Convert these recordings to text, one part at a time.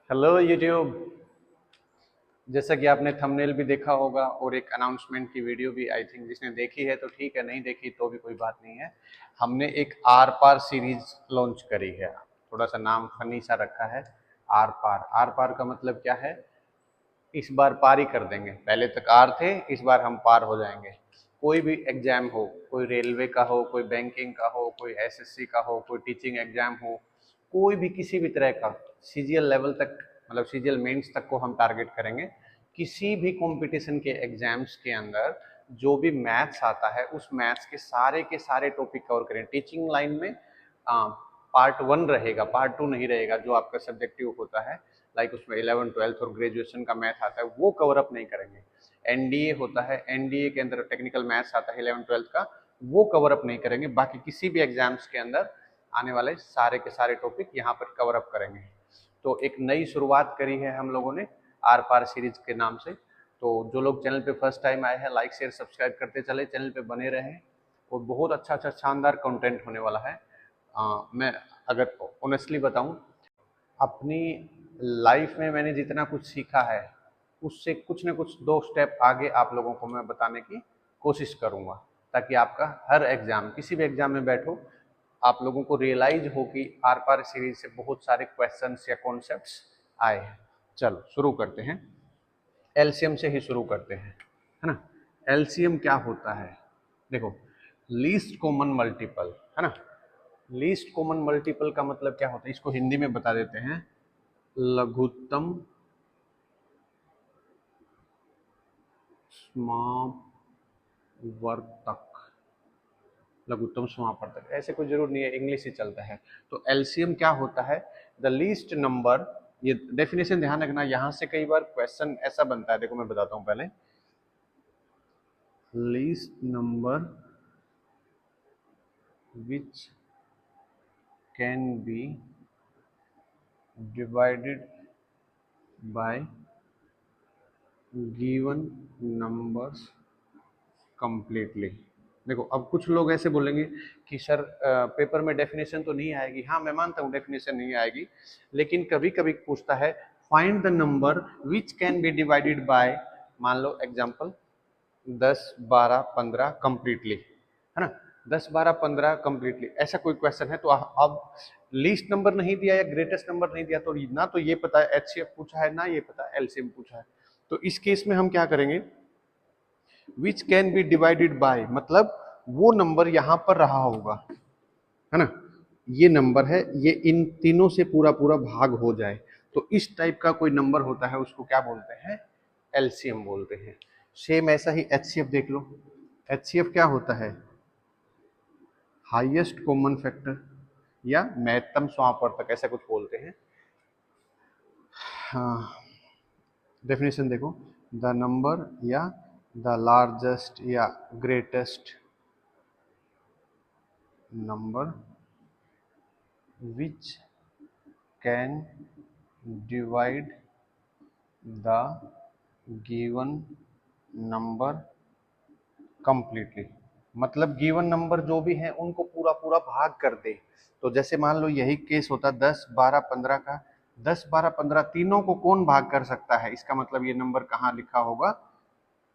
Hello YouTube. जैसा कि आपने थंबनेल भी देखा होगा और एक अनाउंसमेंट की वीडियो भी आई थिंक जिसने देखी है तो ठीक है, नहीं देखी तो भी कोई बात नहीं है। हमने एक आर पार सीरीज लॉन्च करी है। थोड़ा सा नाम फनी सा रखा है, आर पार। आर पार का मतलब क्या है? इस बार पार ही कर देंगे। पहले तक आर थे, इस बार हम पार हो जाएंगे। कोई भी एग्जाम हो, कोई रेलवे का हो, कोई बैंकिंग का हो, कोई एसएससी का हो, कोई टीचिंग एग्जाम हो, कोई भी किसी भी तरह का सीजीएल लेवल तक, मतलब सीजीएल मेंस तक को हम टारगेट करेंगे। किसी भी कंपटीशन के एग्जाम्स के अंदर जो भी मैथ्स आता है उस मैथ्स के सारे टॉपिक कवर करें। टीचिंग लाइन में पार्ट 1 रहेगा, पार्ट 2 नहीं रहेगा। जो आपका सब्जेक्टिव होता है, लाइक उसमें 11 12 और ग्रेजुएशन का मैथ आता है, वो कवर अप नहीं करेंगे। एनडीए होता है, एनडीए के अंदर टेक्निकल मैथ्स आता है 11 12 का, वो कवर अप नहीं करेंगे। बाकी किसी भी एग्जाम्स के अंदर आने वाले सारे के सारे टॉपिक यहाँ पर कवर अप करेंगे। तो एक नई शुरुआत करी है हम लोगों ने आर पार सीरीज के नाम से। तो जो लोग चैनल पे फर्स्ट टाइम आए हैं, लाइक शेयर सब्सक्राइब करते चले, चैनल पे बने रहें। और बहुत अच्छा अच्छा शानदार कंटेंट होने वाला है। मैं अगर ऑनेस्टली बताऊं, अपनी लाइफ में मैंने जितना कुछ सीखा है उससे कुछ न कुछ 2 स्टेप आगे आप लोगों को मैं बताने की कोशिश करूंगा, ताकि आपका हर एग्जाम, किसी भी एग्जाम में बैठो, आप लोगों को रियलाइज हो कि आर पार सीरीज से बहुत सारे क्वेश्चंस या कॉन्सेप्ट्स आए हैं। चलो शुरू करते हैं। एलसीएम से ही शुरू करते हैं, है ना। एलसीएम क्या होता है? देखो, लीस्ट कॉमन मल्टीपल, है ना। लीस्ट कॉमन मल्टीपल का मतलब क्या होता है, इसको हिंदी में बता देते हैं। लघुत्तम समावर्तक। लघुत्तम समावर्तक, ऐसे कोई जरूर नहीं है, इंग्लिश ही चलता है। तो एलसीएम क्या होता है? The least number. ये डेफिनेशन ध्यान रखना, यहां से कई बार क्वेश्चन ऐसा बनता है। देखो मैं बताता हूं पहले। Least number which can be divided by given numbers completely. देखो, अब कुछ लोग ऐसे बोलेंगे कि सर पेपर में डेफिनेशन तो नहीं आएगी। हाँ, मैं मानता हूँ डेफिनेशन नहीं आएगी, लेकिन कभी कभी पूछता है find the number which can be divided by, मान लो एग्जांपल 10 12 15 कंप्लीटली, है ना। 10 12 15 कंप्लीटली, ऐसा कोई क्वेश्चन है तो अब लीस्ट नंबर नहीं दिया या ग्रेटेस्ट नंबर नहीं दिया, तो ना तो ये पता है एचसीएफ पूछा है, ना ये पता है एलसीएम पूछा है। तो इस केस में हम क्या करेंगे? Which can be divided by, मतलब वो नंबर यहां पर रहा होगा, है ना। ये नंबर है, ये इन तीनों से पूरा पूरा भाग हो जाए, तो इस टाइप का कोई नंबर होता है, उसको क्या बोलते हैं? एलसीएम बोलते हैं। सेम ऐसा ही एचसीएफ देख लो। एचसीएफ क्या होता है? हाईएस्ट कॉमन फैक्टर या महत्तम समावर्तक, ऐसा कुछ बोलते हैं। हाँ, डेफिनेशन देखो, द नंबर या द लार्जेस्ट या greatest number which can divide the given number completely। मतलब गिवन नंबर जो भी है उनको पूरा पूरा भाग कर दे। तो जैसे मान लो यही केस होता 10 12 15 का। 10 12 15 तीनों को कौन भाग कर सकता है? इसका मतलब ये नंबर कहाँ लिखा होगा?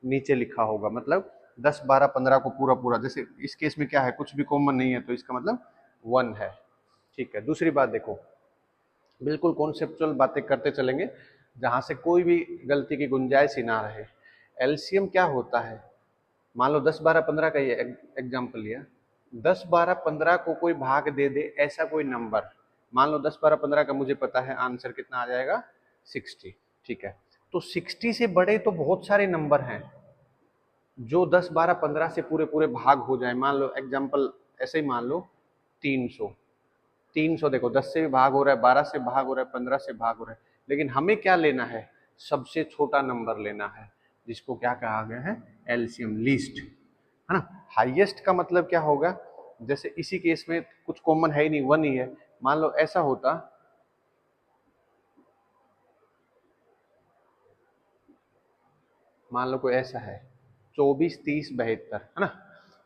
नीचे लिखा होगा। मतलब 10 12 15 को पूरा पूरा, जैसे इस केस में क्या है, कुछ भी कॉमन नहीं है, तो इसका मतलब 1 है। ठीक है, दूसरी बात देखो, बिल्कुल कॉन्सेप्चुअल बातें करते चलेंगे जहां से कोई भी गलती की गुंजाइश ही ना रहे। एलसीएम क्या होता है? मान लो 10 12 15 का ये एग्जांपल लिया। 10 12 15 को कोई भाग दे दे ऐसा कोई नंबर। मान लो 10 12 15 का मुझे पता है आंसर कितना आ जाएगा, 60। ठीक है, तो 60 से बड़े तो बहुत सारे नंबर हैं जो 10 12 15 से पूरे पूरे भाग हो जाए। मान लो एग्जांपल ऐसे ही मान लो 300। 300 देखो, 10 से भी भाग हो रहा है, 12 से भाग हो रहा है, 15 से भाग हो रहा है, लेकिन हमें क्या लेना है? सबसे छोटा नंबर लेना है, जिसको क्या कहा गया है? एलसीएम, लीस्ट, है ना। हाईएस्ट का मतलब क्या होगा? जैसे इसी केस में कुछ कॉमन है ही नहीं, 1 ही है। मान लो ऐसा होता, मान लो कोई ऐसा है 24 30 72, है ना।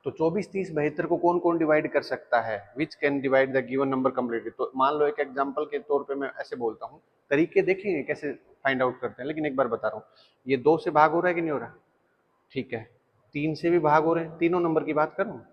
तो 24 30 72 को कौन कौन डिवाइड कर सकता है? Which can divide the given number completely. तो मान लो एक एग्जांपल के तौर पे मैं ऐसे बोलता हूँ, तरीके देखेंगे कैसे फाइंड आउट करते हैं, लेकिन एक बार बता रहा हूँ, ये 2 से भाग हो रहा है कि नहीं हो रहा? ठीक है, 3 से भी भाग हो रहे हैं, तीनों नंबर की बात कर रहा हूँ।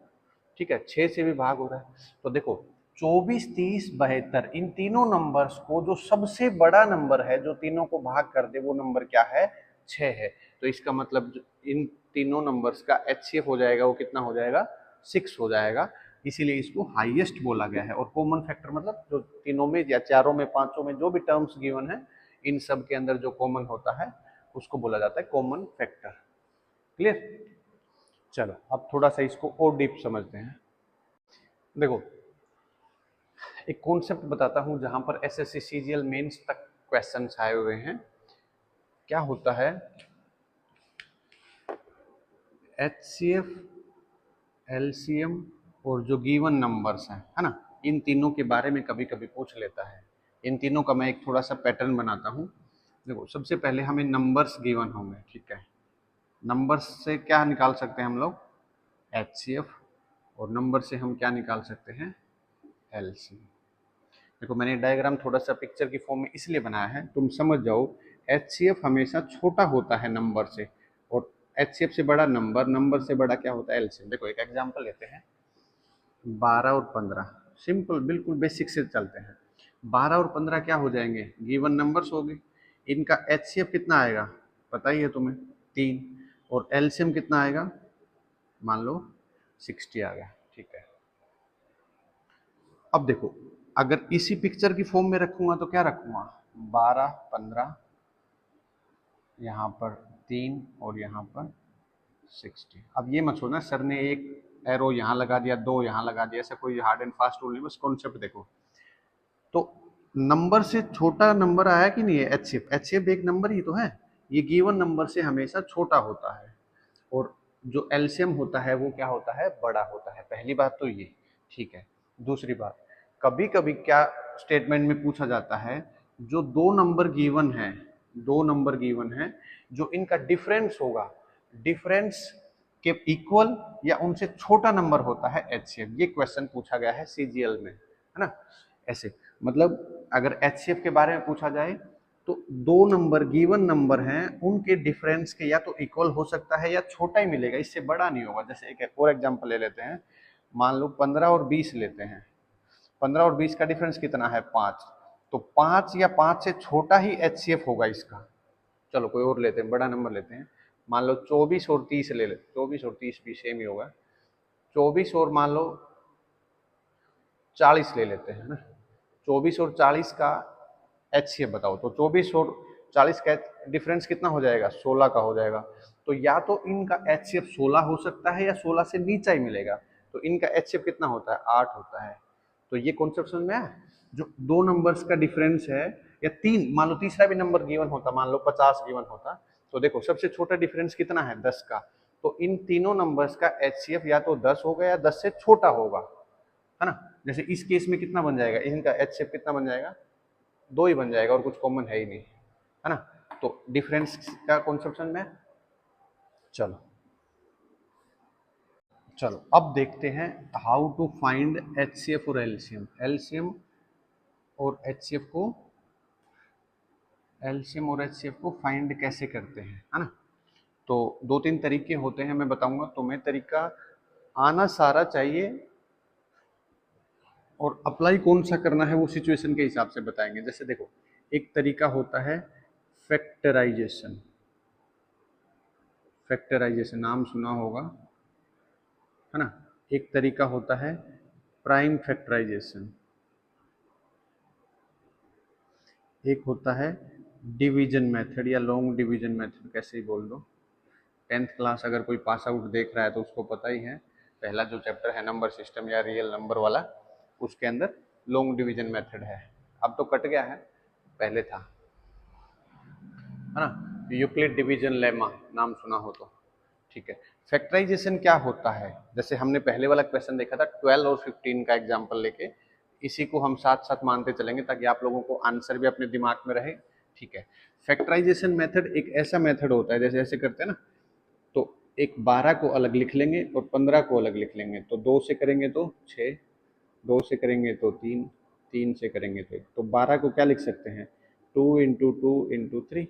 ठीक है, 6 से भी भाग हो रहा है। तो देखो 24, 30, 72 इन तीनों नंबर्स को जो सबसे बड़ा नंबर है जो तीनों को भाग कर दे वो नंबर क्या है? 6 है। तो इसका मतलब इन तीनों नंबर्स का HCF हो जाएगा, वो कितना हो जाएगा? 6 हो जाएगा। इसीलिए इसको हाईएस्ट बोला गया है। और कॉमन फैक्टर मतलब जो तीनों में या चारों में पांचों में जो भी टर्म्स गिवन है इन सब के अंदर जो कॉमन होता है उसको बोला जाता है कॉमन फैक्टर। क्लियर? चलो अब थोड़ा सा इसको और डीप समझते हैं। देखो एक कॉन्सेप्ट बताता हूं जहां पर SSC CGL मेंस तक क्वेश्चंस आए हुए हैं। क्या होता है? HCF, LCM और जो गिवन नंबर्स हैं, है ना, इन तीनों के बारे में कभी कभी पूछ लेता है। इन तीनों का मैं एक थोड़ा सा पैटर्न बनाता हूँ। देखो सबसे पहले हमें नंबर्स गिवन होंगे, ठीक है। नंबर्स से क्या निकाल सकते हैं हम लोग? HCF। और नंबर से हम क्या निकाल सकते हैं? LCM। देखो मैंने डायग्राम थोड़ा सा पिक्चर की फॉर्म में इसलिए बनाया है तुम समझ जाओ। HCF हमेशा छोटा होता है नंबर से, और HCF से बड़ा नंबर, नंबर से बड़ा क्या होता है? LCM। देखो एक एग्जांपल लेते हैं, 12 और 15, सिंपल बिल्कुल बेसिक से चलते हैं। 12 और 15 क्या हो जाएंगे? गिवन नंबर्स हो गए। इनका HCF कितना आएगा पता ही है तुम्हें? 3। और LCM कितना आएगा? मान लो 60 आ गया, ठीक है। अब देखो अगर इसी पिक्चर की फॉर्म में रखूंगा तो क्या रखूंगा? 12, 15, यहाँ पर 3 और यहाँ पर 60। अब ये मत सोचना सर ने एक एरो यहाँ लगा दिया, 2 यहाँ लगा दिया, ऐसा कोई हार्ड एंड फास्ट रूल नहीं, बस कॉन्सेप्ट देखो। तो नंबर से छोटा नंबर आया कि नहीं है? HCF एक नंबर ही तो है, ये गिवन नंबर से हमेशा छोटा होता है। और जो LCM होता है वो क्या होता है? बड़ा होता है। पहली बात तो ये, ठीक है। दूसरी बात, कभी कभी क्या स्टेटमेंट में पूछा जाता है, जो दो नंबर गिवन है, दो नंबर गिवन है, जो इनका डिफरेंस होगा, डिफरेंस के इक्वल या उनसे छोटा नंबर होता है HCF। ये क्वेश्चन पूछा गया है CGL में, है ना। ऐसे मतलब अगर HCF के बारे में पूछा जाए तो दो नंबर गिवन नंबर हैं, उनके डिफरेंस के या तो इक्वल हो सकता है या छोटा ही मिलेगा, इससे बड़ा नहीं होगा। जैसे एक और एग्जांपल ले लेते हैं, मान लो 15 और 20 लेते हैं। 15 और 20 का डिफरेंस कितना है? 5। तो 5 या 5 से छोटा ही HCF होगा इसका। चलो कोई और लेते हैं, बड़ा नंबर लेते हैं, मान लो 24 और 30 ले लेते। 24 और 30 भी सेम ही होगा। 24 और मान लो 40 ले लेते हैं ना। 24 और 40 का HCF बताओ। तो 24 और 40 का डिफरेंस कितना हो जाएगा? 16 का हो जाएगा। तो या तो इनका HCF 16 हो सकता है या 16 से नीचा ही मिलेगा। तो इनका HCF कितना होता है? 8 होता है। तो ये कॉन्सेप्ट समझ में आया? जो दो नंबर्स का डिफरेंस है, या तीन, मान लो तीसरा भी नंबर गिवन होता, मान लो 50 गिवन होता, तो देखो सबसे छोटा डिफरेंस कितना है? 10 का। तो इन तीनों नंबर्स का HCF या तो 10 होगा या 10 से छोटा होगा, है ना। जैसे इस केस में कितना बन जाएगा? इनका HCF कितना बन जाएगा? 2 ही बन जाएगा, और कुछ कॉमन है ही नहीं, है ना। तो डिफरेंस का कॉन्सेप्ट में, चलो चलो अब देखते हैं हाउ टू फाइंड HCF और LCM। LCM और HCF को, LCM और HCF को फाइंड कैसे करते हैं, है ना। तो दो तीन तरीके होते हैं, मैं बताऊंगा तुम्हें। तरीका आना सारा चाहिए, और अप्लाई कौन सा करना है वो सिचुएशन के हिसाब से बताएंगे। जैसे देखो एक तरीका होता है फैक्टराइजेशन। फैक्टराइजेशन नाम सुना होगा, है ना। एक तरीका होता है प्राइम फैक्टराइजेशन। एक होता है डिवीजन मेथड या लॉन्ग डिवीजन मेथड, कैसे ही बोल दो। 10th क्लास अगर कोई पास आउट देख रहा है तो उसको पता ही है, पहला जो चैप्टर है नंबर सिस्टम या रियल नंबर वाला, उसके अंदर लॉन्ग डिवीजन मेथड है। अब तो कट गया है, पहले था, है ना। यूक्लिड डिवीजन लेमा नाम सुना हो तो, ठीक है। फैक्टराइजेशन क्या होता है? जैसे हमने पहले वाला क्वेश्चन देखा था 12 और 15 का एग्जांपल लेके, इसी को हम साथ साथ मानते चलेंगे ताकि आप लोगों को आंसर भी अपने दिमाग में रहे, ठीक है। फैक्टराइजेशन मेथड एक ऐसा मेथड होता है, जैसे ऐसे करते हैं ना, तो एक 12 को अलग लिख लेंगे और 15 को अलग लिख लेंगे। तो 2 से करेंगे तो 6, 2 से करेंगे तो 3, 3 से करेंगे तो 1। तो 12 को क्या लिख सकते हैं? 2 × 2 × 3,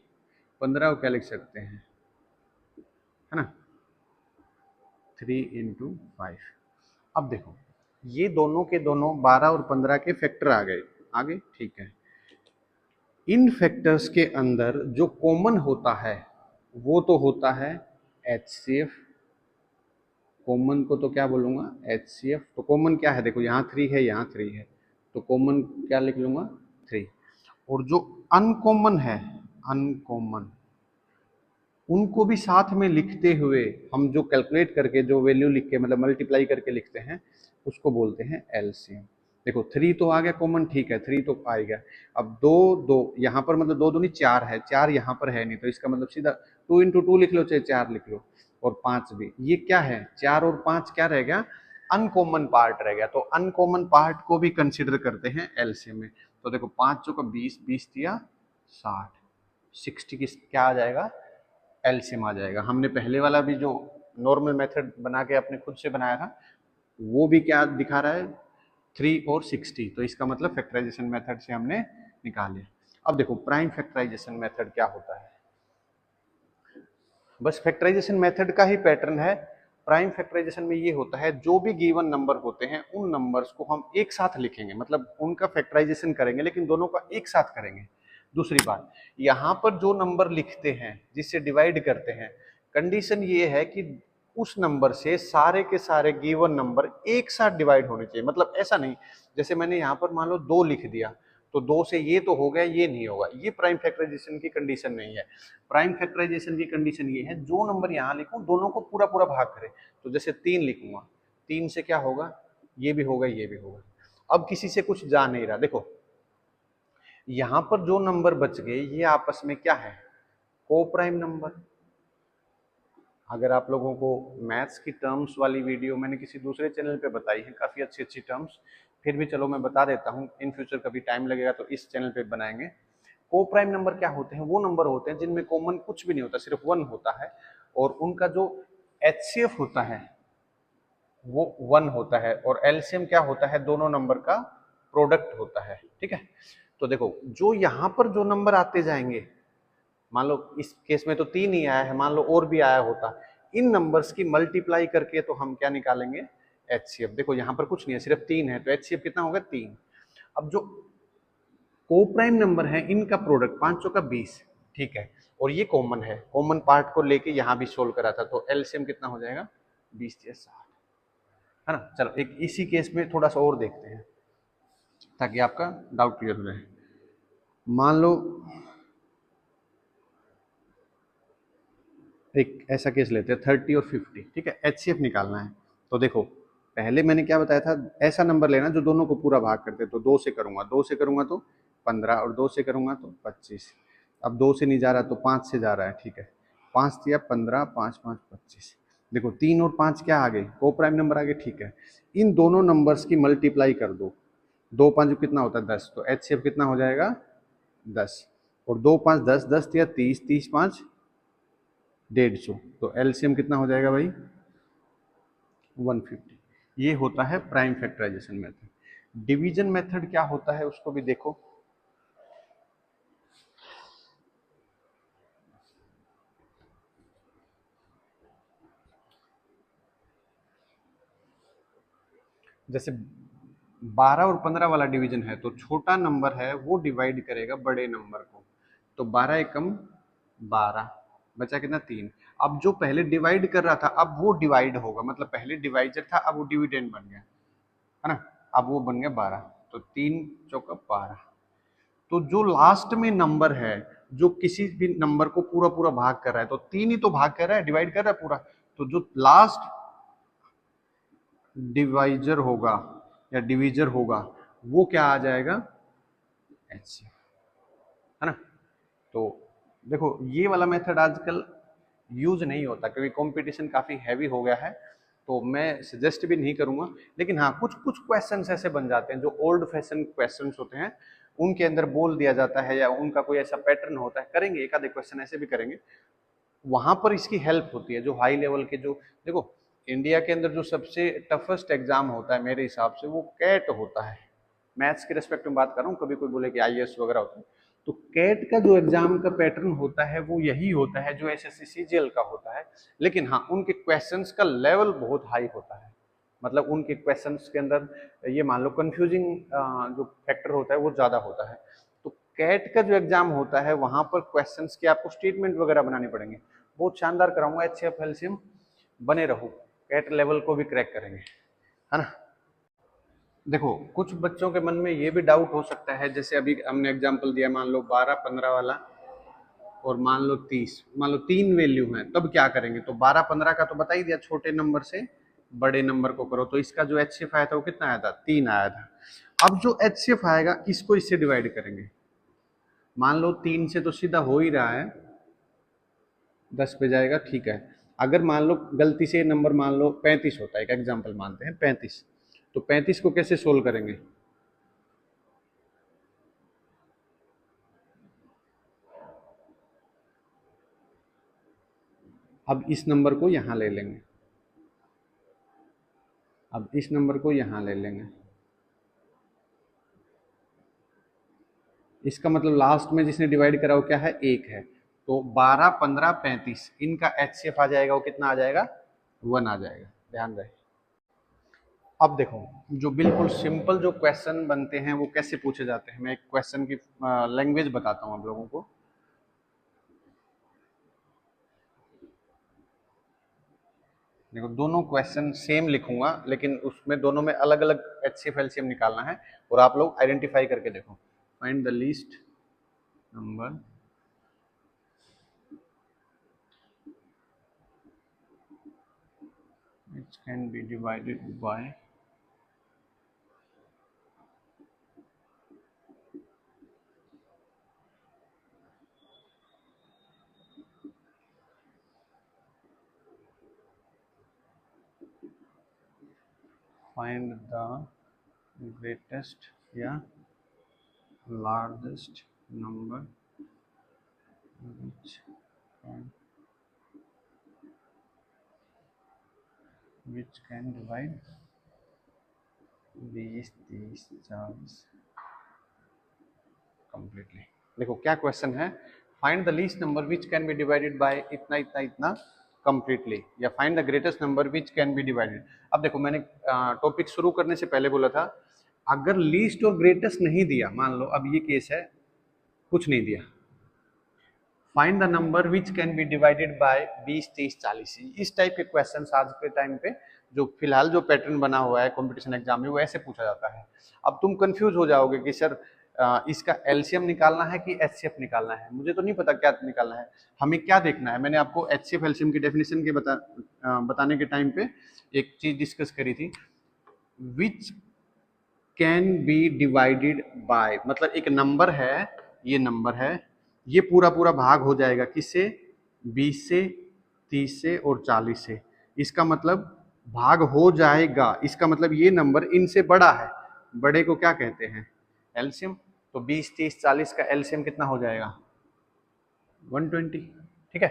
15 को क्या लिख सकते हैं, है ना, 3 × 5। अब देखो ये दोनों के दोनों 12 और 15 के फैक्टर आ गए, आगे ठीक है। इन फैक्टर्स के अंदर जो कॉमन होता है वो तो होता है HCF, कॉमन को तो क्या बोलूंगा, HCF। तो कॉमन क्या है, देखो यहाँ 3 है, यहाँ 3 है, तो कॉमन क्या लिख लूंगा, 3। और जो अनकॉमन है, अनकॉमन, उनको भी साथ में लिखते हुए हम जो कैलकुलेट करके जो वैल्यू लिख के मतलब मल्टीप्लाई करके लिखते हैं उसको बोलते हैं एलसीएम। देखो 3 तो आ गया कॉमन, ठीक है, 3 तो आ गया। अब 2 2 यहाँ पर मतलब 2 दूनी 4 है, 4 यहाँ पर है नहीं, तो इसका मतलब सीधा 2 × 2 लिख लो चाहे 4 लिख लो, और 5 भी। ये क्या है, 4 और 5 क्या रह गया, अनकॉमन पार्ट रह गया। तो अनकॉमन पार्ट को भी कंसिडर करते हैं एलसीएम में। तो देखो 5 चौका 20, 20 दिया 60, 60 की क्या आ जाएगा, एलसीएम आ जाएगा। हमने पहले वाला भी जो नॉर्मल मेथड बना के अपने खुद से बनाया था वो भी क्या दिखा रहा है, 3 और 60, तो इसका मतलब फैक्टराइजेशन मेथड से हमने निकाल लिया। अब देखो प्राइम फैक्टराइजेशन मेथड क्या होता है, बस फैक्टराइजेशन मेथड का ही पैटर्न है। प्राइम फैक्टराइजेशन में ये होता है जो भी गिवन नंबर होते हैं उन नंबर्स को हम एक साथ लिखेंगे, मतलब उनका फैक्टराइजेशन करेंगे लेकिन दोनों का एक साथ करेंगे। दूसरी बात, यहाँ पर जो नंबर लिखते हैं जिससे डिवाइड करते हैं, कंडीशन ये है कि उस नंबर से सारे के सारे गिवन नंबर एक साथ डिवाइड होने चाहिए। मतलब ऐसा नहीं, जैसे मैंने यहाँ पर मान लो 2 लिख दिया तो 2 से ये तो हो गया, ये नहीं होगा, ये प्राइम फैक्टराइजेशन की कंडीशन नहीं है। प्राइम फैक्टराइजेशन की कंडीशन ये है जो नंबर यहाँ लिखूं दोनों को पूरा पूरा भाग करे। तो जैसे 3 लिखूंगा, 3 से क्या होगा, ये भी होगा, ये भी होगा। अब किसी से कुछ जा नहीं रहा, देखो यहां पर जो नंबर बच गए ये आपस में क्या है, को प्राइम नंबर। अगर आप लोगों को मैथ्स की टर्म्स वाली वीडियो मैंने किसी दूसरे चैनल पे बताई है, काफ़ी अच्छी अच्छी टर्म्स, फिर भी चलो मैं बता देता हूँ, इन फ्यूचर कभी टाइम लगेगा तो इस चैनल पे बनाएंगे। को प्राइम नंबर क्या होते हैं, वो नंबर होते हैं जिनमें कॉमन कुछ भी नहीं होता, सिर्फ 1 होता है, और उनका जो HCF होता है वो 1 होता है, और एलसीएम क्या होता है, दोनों नंबर का प्रोडक्ट होता है। ठीक है, तो देखो जो यहाँ पर जो नंबर आते जाएंगे, मान लो इस केस में तो 3 ही आया है, मान लो और भी आया होता, इन नंबर्स की मल्टीप्लाई करके तो हम क्या निकालेंगे, एचसीएफ। देखो यहाँ पर कुछ नहीं है, सिर्फ 3 है, तो एचसीएफ कितना होगा, 3। अब जो को प्राइम नंबर है इनका प्रोडक्ट 5 चौका 20, ठीक है, और ये कॉमन है, कॉमन पार्ट को लेके यहाँ भी सोल्व करा था, तो एलसीएम कितना हो जाएगा, 20 या 60, है ना। चलो एक इसी केस में थोड़ा सा और देखते हैं ताकि आपका डाउट क्लियर हो जाए। मान लो एक ऐसा केस लेते हैं 30 और 50, ठीक है, एचसीएफ निकालना है। तो देखो पहले मैंने क्या बताया था, ऐसा नंबर लेना जो दोनों को पूरा भाग करते, तो 2 से करूंगा, 2 से करूंगा तो 15, और 2 से करूंगा तो 25। अब 2 से नहीं जा रहा तो 5 से जा रहा है, ठीक है, 5 दिया 15, 5 5 25। देखो 3 और 5 क्या आ गए, को प्राइम नंबर आ गए, ठीक है। इन दोनों नंबर्स की मल्टीप्लाई कर दो, 2 5 कितना होता है 10, तो एचसीएफ कितना हो जाएगा 10, और 2 5 10, 10 दिया 30, 30 5 150, तो एलसीएम कितना हो जाएगा भाई 150। ये होता है prime factorisation method. Division method क्या होता है उसको भी देखो। जैसे 12 और 15 वाला डिवीजन है, तो छोटा नंबर है वो डिवाइड करेगा बड़े नंबर को, तो 12 एकम 12, बचा कितना 3। अब जो पहले डिवाइड कर रहा था अब वो डिवाइड होगा, मतलब पहले डिवाइजर था अब वो डिविडेंड बन गया, है ना, अब वो बन गया 12, तो 3 चौका 12। तो जो लास्ट में नंबर है जो किसी भी नंबर को पूरा पूरा भाग कर रहा है, तो 3 ही तो भाग कर रहा है, डिवाइड कर रहा है पूरा, तो जो लास्ट डिवाइजर होगा या डिवीजर होगा वो क्या आ जाएगा, एच, है ना। तो देखो ये वाला मेथड आजकल यूज नहीं होता क्योंकि कंपटीशन काफी हैवी हो गया है, तो मैं सजेस्ट भी नहीं करूंगा। लेकिन हाँ कुछ कुछ क्वेश्चंस ऐसे बन जाते हैं जो ओल्ड फैशन क्वेश्चंस होते हैं, उनके अंदर बोल दिया जाता है या उनका कोई ऐसा पैटर्न होता है, करेंगे एक आधे क्वेश्चन ऐसे भी करेंगे, वहां पर इसकी हेल्प होती है। जो हाई लेवल के जो देखो इंडिया के अंदर जो सबसे टफेस्ट एग्जाम होता है मेरे हिसाब से वो कैट होता है, मैथ्स के रेस्पेक्ट में बात कर रहा हूँ, कभी कोई बोले कि आईएएस वगैरह होता है, तो कैट का जो एग्जाम का पैटर्न होता है वो यही होता है जो एसएससी सीजीएल का होता है, लेकिन हाँ उनके क्वेश्चंस का लेवल बहुत हाई होता है। मतलब उनके क्वेश्चंस के अंदर ये मान लो कंफ्यूजिंग जो फैक्टर होता है वो ज़्यादा होता है। तो कैट का जो एग्जाम होता है वहाँ पर क्वेश्चंस के आपको स्टेटमेंट वगैरह बनाने पड़ेंगे। बहुत शानदार कराऊंगा, एचसीएफ एलसीएम बने रहो, कैट लेवल को भी क्रैक करेंगे, है ना। देखो कुछ बच्चों के मन में ये भी डाउट हो सकता है, जैसे अभी हमने एग्जांपल दिया, मान लो 12-15 वाला और मान लो 30, मान लो 3 वैल्यू हैं, तब क्या करेंगे। तो 12-15 का तो बता ही दिया, छोटे नंबर से बड़े नंबर को करो। तो इसका जो एचसीएफ आया था वो कितना आया था, 3 आया था। अब जो एचसीएफ आएगा इसको इससे डिवाइड करेंगे। मान लो 3 से तो सीधा हो ही रहा है, 10 पे जाएगा, ठीक है। अगर मान लो गलती से नंबर मान लो 35 होता है, एक एग्जाम्पल मानते हैं 35, तो 35 को कैसे सोल्व करेंगे। अब इस नंबर को यहां ले लेंगे, अब इस नंबर को यहां ले लेंगे। इसका मतलब लास्ट में जिसने डिवाइड करा वो क्या है, 1 है। तो 12, 15, 35 इनका एचसीएफ आ जाएगा, वो कितना आ जाएगा, 1 आ जाएगा, ध्यान रहे। अब देखो जो बिल्कुल सिंपल जो क्वेश्चन बनते हैं वो कैसे पूछे जाते हैं, मैं एक क्वेश्चन की लैंग्वेज बताता हूँ आप लोगों को। देखो दोनों क्वेश्चन सेम लिखूंगा, लेकिन उसमें दोनों में अलग अलग एचसीएफ एलसीएम निकालना है, और आप लोग आइडेंटिफाई करके देखो। Find the least number which can be divided by find the greatest या largest number which can divide 20, 30, 40 completely। देखो क्या क्वेश्चन है, find the least number which can be divided by इतना इतना इतना कंप्लीटली, या find the greatest number which can be divided. अब देखो मैंने टॉपिक शुरू करने से पहले बोला था, अगर लीस्ट और ग्रेटेस्ट नहीं दिया, मान लो अब ये केस है, कुछ नहीं दिया, find the number which can be divided by 20, 30, 40, इस टाइप के क्वेश्चंस आज के टाइम पे जो फिलहाल जो पैटर्न बना हुआ है कंपटीशन एग्जाम में वो ऐसे पूछा जाता है। अब तुम कंफ्यूज हो जाओगे कि सर इसका एलसीएम निकालना है कि एचसीएफ निकालना है, मुझे तो नहीं पता क्या निकालना है, हमें क्या देखना है। मैंने आपको एचसीएफ एलसीएम की डेफिनेशन के बताने के टाइम पे एक चीज डिस्कस करी थी, which can be divided by, मतलब एक नंबर है, ये नंबर है, ये पूरा पूरा भाग हो जाएगा किससे, 20 से, 30 से और 40 से। इसका मतलब भाग हो जाएगा, इसका मतलब ये नंबर इनसे बड़ा है, बड़े को क्या कहते हैं, एलसीएम। तो 20, 30, 40 का एलसीएम कितना हो जाएगा, 120, ठीक है।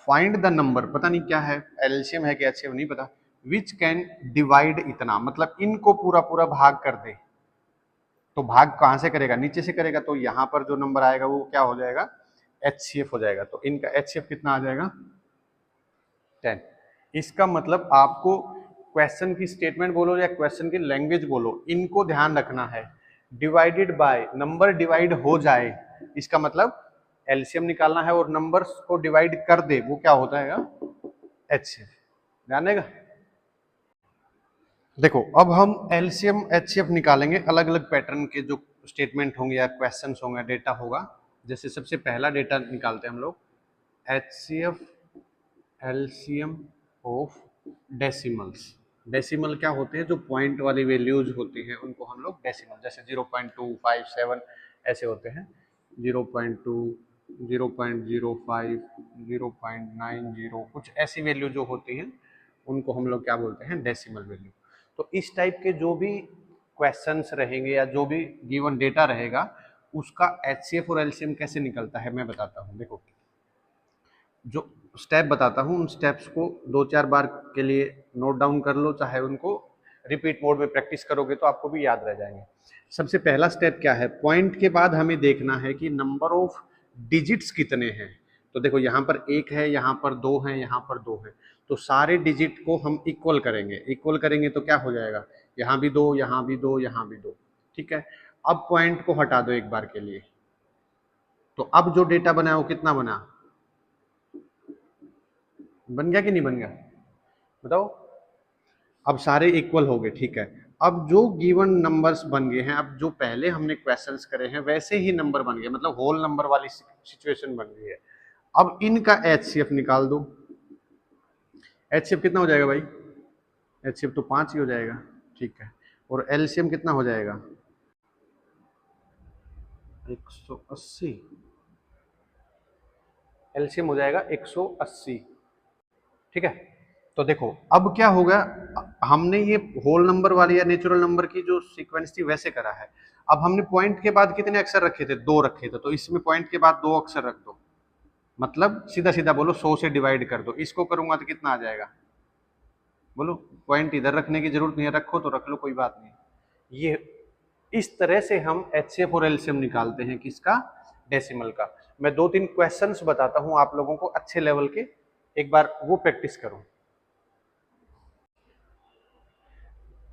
फाइंड द नंबर, पता नहीं क्या है, एलसीएम है कि एचसीएफ नहीं पता, विच कैन डिवाइड इतना, मतलब इनको पूरा पूरा भाग कर दे। तो भाग कहां से करेगा, नीचे से करेगा, तो यहां पर जो नंबर आएगा वो क्या हो जाएगा, एचसीएफ हो जाएगा। तो इनका एचसीएफ कितना आ जाएगा, 10। इसका मतलब आपको क्वेश्चन की स्टेटमेंट बोलो या क्वेश्चन की लैंग्वेज बोलो, इनको ध्यान रखना है। डिवाइडेड बाय, नंबर डिवाइड हो जाए, इसका मतलब एलसीएम निकालना है और नंबर्स को डिवाइड कर दे, वो क्या होता है, एचसीएफ। ध्यान देगा। देखो अब हम एलसीएम एचसीएफ निकालेंगे, अलग अलग पैटर्न के जो स्टेटमेंट होंगे या क्वेश्चंस होंगे, डेटा होगा। जैसे सबसे पहला डेटा निकालते हैं हम लोग, HCF LCM of decimals. Decimal क्या होते हैं, जो पॉइंट वाली वैल्यूज होती हैं उनको हम लोग डेसिमल, जैसे 0.257 ऐसे होते हैं, 0.2, 0.05, 0.90, कुछ ऐसी वैल्यू जो होती हैं उनको हम लोग क्या बोलते हैं, डेसिमल वैल्यू। तो इस टाइप के जो भी क्वेश्चंस रहेंगे या जो भी गिवन डेटा रहेगा उसका एचसीएफ और एलसीएम कैसे निकलता है मैं बताता हूँ। देखो जो स्टेप बताता हूँ उन स्टेप्स को 2-4 बार के लिए नोट डाउन कर लो, चाहे उनको रिपीट मोड में प्रैक्टिस करोगे तो आपको भी याद रह जाएंगे। सबसे पहला स्टेप क्या है, पॉइंट के बाद हमें देखना है कि नंबर ऑफ डिजिट्स कितने हैं। तो देखो यहाँ पर एक है, यहाँ पर दो है, यहाँ पर दो है, तो सारे डिजिट को हम इक्वल करेंगे। इक्वल करेंगे तो क्या हो जाएगा, यहाँ भी दो, यहाँ भी दो, यहाँ भी दो। ठीक है, अब पॉइंट को हटा दो एक बार के लिए, तो अब जो डेटा बना है वो कितना बना, बन गया कि नहीं बन गया, बताओ। अब सारे इक्वल हो गए, ठीक है। अब जो गिवन नंबर्स बन गए हैं, अब जो पहले हमने क्वेश्चंस करे हैं वैसे ही नंबर बन गए, मतलब होल नंबर वाली सिचुएशन बन गई है। अब इनका एचसीएफ निकाल दो। एचसीएफ कितना हो जाएगा भाई, एचसीएफ तो 5 ही हो जाएगा, ठीक है। और एलसीएम कितना हो जाएगा, 180। एलसीएम हो जाएगा 180, ठीक है। तो देखो अब क्या होगा, हमने ये होल नंबर वाली या नेचुरल नंबर की जो सीक्वेंस थी वैसे करा है। अब हमने पॉइंट के बाद कितने अक्षर रखे थे, 2 रखे थे, तो इसमें पॉइंट के बाद 2 अक्षर रख दो, मतलब सीधा सीधा बोलो 100 से डिवाइड कर दो। इसको करूंगा तो कितना आ जाएगा, बोलो। पॉइंट इधर रखने की जरूरत नहीं है, रखो तो रख लो, कोई बात नहीं। ये इस तरह से हम एचसीएफ और एलसीएम निकालते हैं, किसका, डेसिमल का। मैं 2-3 क्वेश्चंस बताता हूं आप लोगों को अच्छे लेवल के, एक बार वो प्रैक्टिस करो।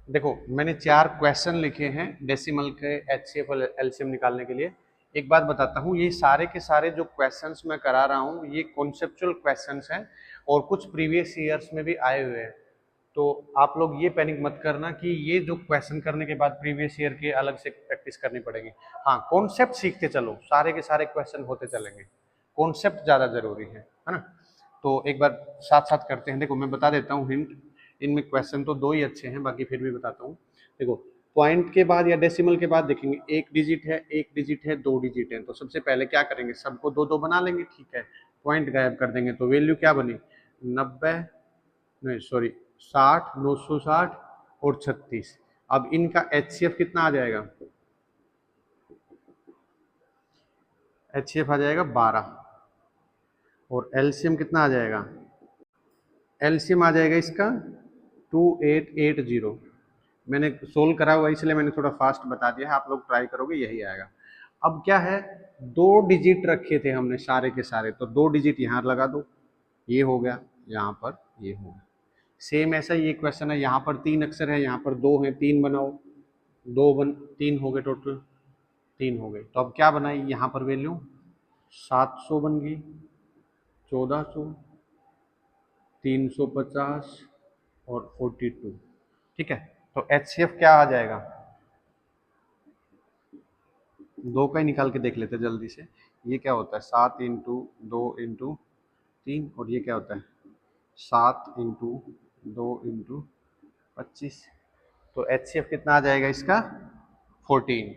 देखो मैंने 4 क्वेश्चन लिखे हैं डेसिमल के एचसीएफ और एलसीएम निकालने के लिए। एक बात बताता हूँ, ये सारे के सारे जो क्वेश्चंस मैं करा रहा हूँ ये कॉन्सेप्चुअल क्वेश्चंस हैं और कुछ प्रीवियस ईयर्स में भी आए हुए हैं। तो आप लोग ये पैनिक मत करना कि ये जो क्वेश्चन करने के बाद प्रीवियस ईयर के अलग से प्रैक्टिस करनी पड़ेगी। हाँ, कॉन्सेप्ट सीखते चलो, सारे के सारे क्वेश्चन होते चलेंगे, कॉन्सेप्ट ज़्यादा जरूरी है ना। तो एक बार साथ साथ करते हैं। देखो मैं बता देता हूँ हिंट, इनमें क्वेश्चन तो 2 ही अच्छे हैं, बाकी फिर भी बताता हूँ। देखो पॉइंट के बाद या डेसिमल के बाद देखेंगे, एक डिजिट है, एक डिजिट है, 2 डिजिट है, तो सबसे पहले क्या करेंगे, सबको 2-2 बना लेंगे, ठीक है। पॉइंट गायब कर देंगे, तो वैल्यू क्या बनी, 90, नहीं सॉरी 60, 960 और 36। अब इनका एचसीएफ कितना आ जाएगा, एचसीएफ आ जाएगा 12, और एलसीएम कितना आ जाएगा, एलसीएम आ जाएगा इसका 2880। मैंने सोल्व करा हुआ इसलिए मैंने थोड़ा फास्ट बता दिया है, आप लोग ट्राई करोगे यही आएगा। अब क्या है, 2 डिजिट रखे थे हमने सारे के सारे, तो 2 डिजिट यहाँ लगा दो, ये हो गया, यहाँ पर ये हो गया। सेम ऐसा ये क्वेश्चन है, यहाँ पर 3 अक्षर है, यहाँ पर 2 है, 3 बनाओ, 3 हो गए टोटल, 3 हो गए। तो अब क्या बनाई, यहाँ पर वैल्यू 700 बन गई, 1400, 350 और 42, ठीक है। तो एचसीएफ क्या आ जाएगा, 2 का ही निकाल के देख लेते जल्दी से। ये क्या होता है, 7 इंटू 2 इंटू 3, और ये क्या होता है 7 इंटू 2 इंटू 25। तो एचसीएफ कितना आ जाएगा इसका 14,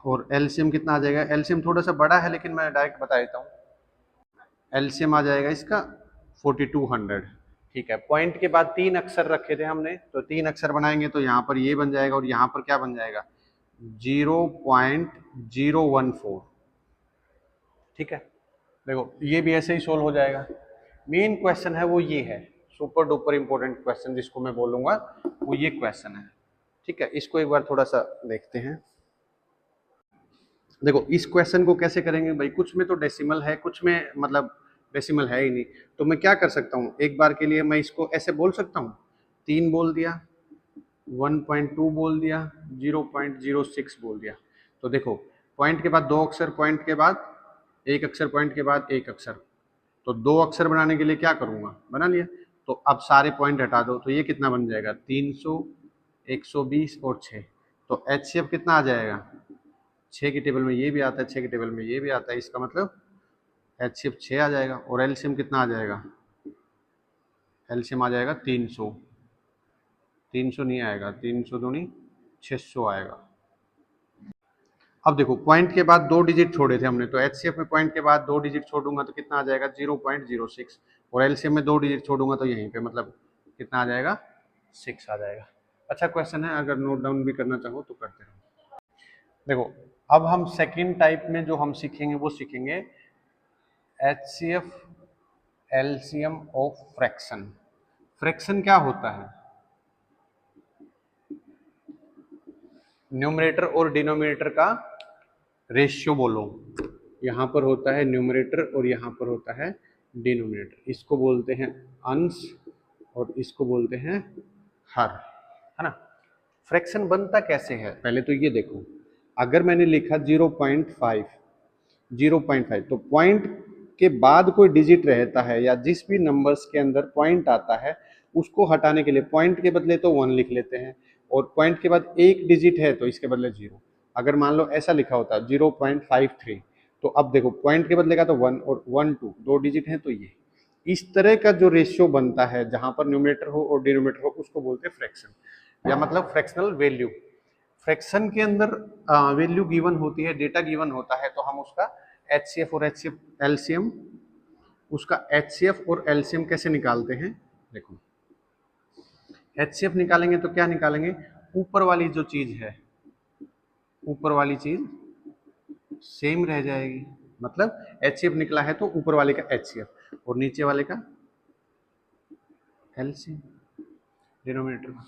और एलसीएम कितना आ जाएगा, एलसीएम थोड़ा सा बड़ा है लेकिन मैं डायरेक्ट बता देता हूँ, एलसीएम आ जाएगा इसका 4200, ठीक है। पॉइंट के बाद 3 अक्षर रखे थे हमने, तो 3 अक्षर बनाएंगे तो यहाँ पर ये बन जाएगा, और यहाँ पर क्या बन जाएगा 0.014, ठीक है। देखो ये भी ऐसे ही सोल्व हो जाएगा। मेन क्वेश्चन है वो ये है, सुपर डुपर इंपॉर्टेंट क्वेश्चन जिसको मैं बोलूंगा वो ये क्वेश्चन है, ठीक है। इसको एक बार थोड़ा सा देखते हैं। देखो इस क्वेश्चन को कैसे करेंगे भाई, कुछ में तो डेसिमल है, कुछ में मतलब डेसिमल है ही नहीं, तो मैं क्या कर सकता हूँ, एक बार के लिए मैं इसको ऐसे बोल सकता हूँ, 3 बोल दिया, 1.2 बोल दिया, 0.06 बोल दिया। तो देखो पॉइंट के बाद 2 अक्षर, पॉइंट के बाद 1 अक्षर, पॉइंट के बाद 1 अक्षर, तो 2 अक्षर बनाने के लिए क्या करूंगा, बना लिया। तो अब सारे पॉइंट हटा दो, तो ये कितना बन जाएगा 300, 120 और 6। तो एचसीएफ कितना आ जाएगा, 6 की टेबल में ये भी आता है, 6 की टेबल में ये भी आता है, इसका मतलब एचसीएफ 6 आ जाएगा। और एलसीएम कितना आ जाएगा, एलसीएम आ जाएगा 300, 300 नहीं आएगा, 300 दूनी 600 आएगा। अब देखो पॉइंट के बाद 2 डिजिट छोड़े थे हमने, तो एचसीएफ में पॉइंट के बाद 2 डिजिट छोड़ूंगा तो कितना आ जाएगा 0.06, और एलसीएम में 2 डिजिट छोड़ूंगा तो यहीं पे मतलब कितना आ जाएगा 6 आ जाएगा। अच्छा क्वेश्चन है, अगर नोट डाउन भी करना चाहो तो करते रहो। देखो अब हम सेकेंड टाइप में जो हम सीखेंगे वो सीखेंगे HCF LCM of fraction. Fraction क्या होता है, न्यूमरेटर और डिनोमिनेटर का रेशियो बोलो। यहाँ पर होता है न्यूमरेटर और यहाँ पर होता है डिनोमिनेटर। इसको बोलते हैं अंश और इसको बोलते हैं हर, है ना। फ्रैक्शन बनता कैसे है पहले तो ये देखो। अगर मैंने लिखा 0.5 तो पॉइंट के बाद कोई डिजिट रहता है या जिस भी नंबर्स के अंदर पॉइंट आता है उसको हटाने के लिए पॉइंट के बदले तो 1 लिख लेते हैं, और पॉइंट के बाद एक डिजिट है तो इसके बदले 0। अगर मान लो ऐसा लिखा होता 0.53, तो अब देखो पॉइंट के बदले का तो 1 और 1 2 दो डिजिट है, तो ये इस तरह का जो रेशियो बनता है जहां पर न्यूमरेटर हो और डिनोमिनेटर हो उसको बोलते हैं फ्रैक्शन, या मतलब फ्रैक्शनल वैल्यू। फ्रैक्शन के अंदर वैल्यू गिवन होती है, डेटा गिवन होता है, तो हम उसका एचसीएफ और एचसीएफ एलसीएम, उसका एचसीएफ और एलसीएम कैसे निकालते हैं देखो। एचसीएफ निकालेंगे तो क्या निकालेंगे, ऊपर वाली जो चीज है, ऊपर वाली चीज सेम रह जाएगी, मतलब एचसीएफ निकला है तो ऊपर वाले का एचसीएफ और नीचे वाले का एलसीएम, डिनोमिनेटर का।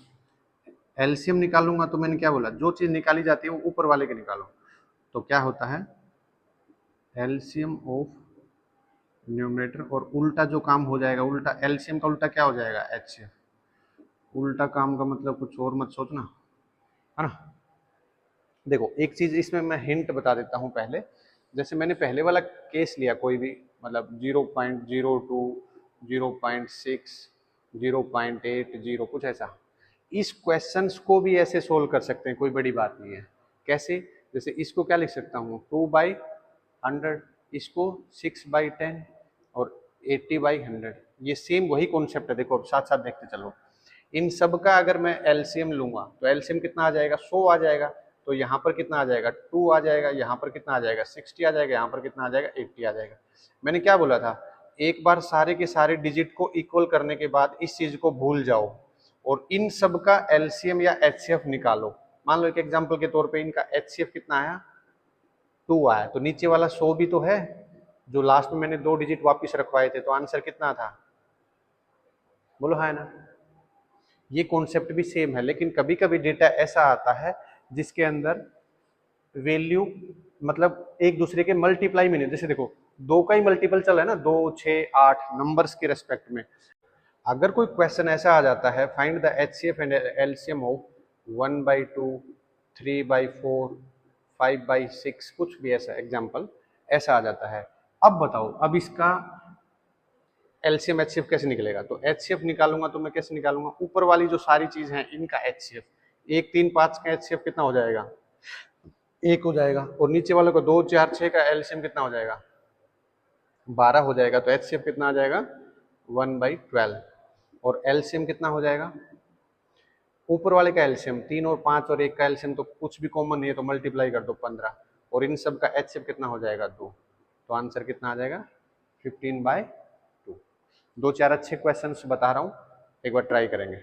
एलसीएम निकालूंगा तो मैंने क्या बोला, जो चीज निकाली जाती है वो ऊपर वाले के निकालो, तो क्या होता है एलसीएम ऑफ न्यूमरेटर, और उल्टा जो काम हो जाएगा, उल्टा एलसीएम का उल्टा क्या हो जाएगा एचसीएफ। उल्टा काम का मतलब कुछ और मत सोचना, है ना। देखो एक चीज इसमें मैं हिंट बता देता हूं पहले। जैसे मैंने पहले वाला केस लिया कोई भी, मतलब 0.02, 0.6, 0.80 कुछ ऐसा, इस क्वेश्चंस को भी ऐसे सोल्व कर सकते हैं, कोई बड़ी बात नहीं है। कैसे, जैसे इसको क्या लिख सकता हूँ 2/100, इसको 6/10 और 80/100। ये सेम वही कॉन्सेप्ट है, देखो अब साथ साथ देखते चलो। इन सब का अगर मैं एलसीएम लूंगा तो एलसीएम कितना आ जाएगा 100 आ जाएगा, तो यहाँ पर कितना आ जाएगा 2 आ जाएगा, यहाँ पर कितना आ जाएगा 60 आ जाएगा, यहाँ पर कितना आ जाएगा 80 आ जाएगा। मैंने क्या बोला था, एक बार सारे के सारे डिजिट को इक्वल करने के बाद इस चीज को भूल जाओ और इन सब का एलसीएम या एचसीएफ निकालो। मान लो एक एग्जांपल के तौर पे इनका एचसीएफ कितना आया 2 आया, तो नीचे वाला 100 भी तो है, जो लास्ट में मैंने 2 डिजिट वापस रखवाए थे, तो आंसर कितना था, बोलो है ना। ये कॉन्सेप्ट भी सेम है, लेकिन कभी कभी डेटा ऐसा आता है जिसके अंदर वैल्यू मतलब एक दूसरे के मल्टीप्लाई में नहीं, जैसे देखो 2 का ही मल्टीपल चला है ना, 2 6 8 नंबर्स के रेस्पेक्ट में। अगर कोई क्वेश्चन ऐसा आ जाता है find the HCF and LCM of 1/2, 3/4, 5/6, कुछ भी ऐसा एग्जांपल ऐसा आ जाता है। अब बताओ, अब इसका एलसीएम एचसीएफ कैसे निकलेगा, तो एचसीएफ निकालूंगा तो मैं कैसे निकालूंगा, ऊपर वाली जो सारी चीज है इनका एचसीएफ, 1 3 5 का एचसीएफ कितना हो जाएगा 1 हो जाएगा, और नीचे वाले को 2 4 6 का एलसीएम कितना हो जाएगा 12 हो जाएगा, तो एचसीएफ कितना आ जाएगा 1/12, और एलसीएम कितना हो जाएगा, ऊपर वाले का एलसीएम 3 और 5 और 1 का एलसीएम तो कुछ भी कॉमन नहीं है, तो मल्टीप्लाई कर दो 15, और इन सब का एचसीएफ कितना हो जाएगा 2, तो आंसर कितना आ जाएगा 15/2। 2 4 अच्छे क्वेश्चंस बता रहा हूँ, एक बार ट्राई करेंगे।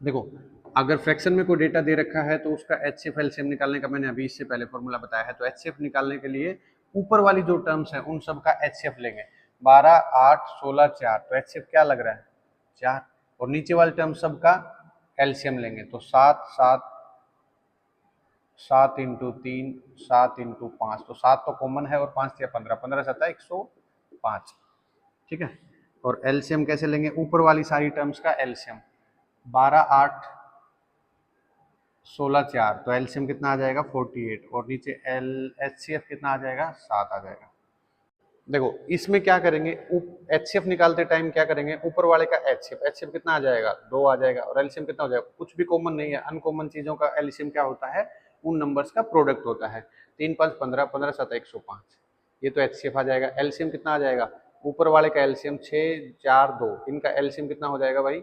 देखो अगर फ्रैक्शन में कोई डेटा दे रखा है तो उसका एचसीएफ एलसीएम निकालने का मैंने अभी इससे पहले फॉर्मूला बताया है, तो एचसीएफ निकालने के लिए ऊपर वाली जो टर्म्स है उन सब का एचसीएफ लेंगे, 12 8 16 4, तो एचसीएफ क्या लग रहा है 4, और नीचे वाले टर्म सब का एलसीएम लेंगे, तो 7 7 7 × 3 7 × 5, तो 7 तो कॉमन है और 5 या 15 15 7 105, ठीक है। और एलसीएम कैसे लेंगे, ऊपर वाली सारी टर्म्स का एलसीएम 12 8 16 4, तो एलसीएम कितना आ जाएगा 48, और नीचे एल एचसीएफ कितना आ जाएगा 7 आ जाएगा। देखो इसमें क्या करेंगे, एचसीएफ निकालते टाइम क्या करेंगे, ऊपर वाले का एचसीएफ, एचसीएफ कितना आ जाएगा 2 आ जाएगा, और एलसीएम कितना हो जाएगा, कुछ भी कॉमन नहीं है, अनकॉमन चीजों का एलसीएम क्या होता है उन नंबर्स का प्रोडक्ट होता है, 3 5 15 15 7 105, ये तो एचसीएफ आ जाएगा। एलसीएम कितना आ जाएगा, ऊपर वाले का एलसीएम 6 4 2, इनका एलसीएम कितना हो जाएगा भाई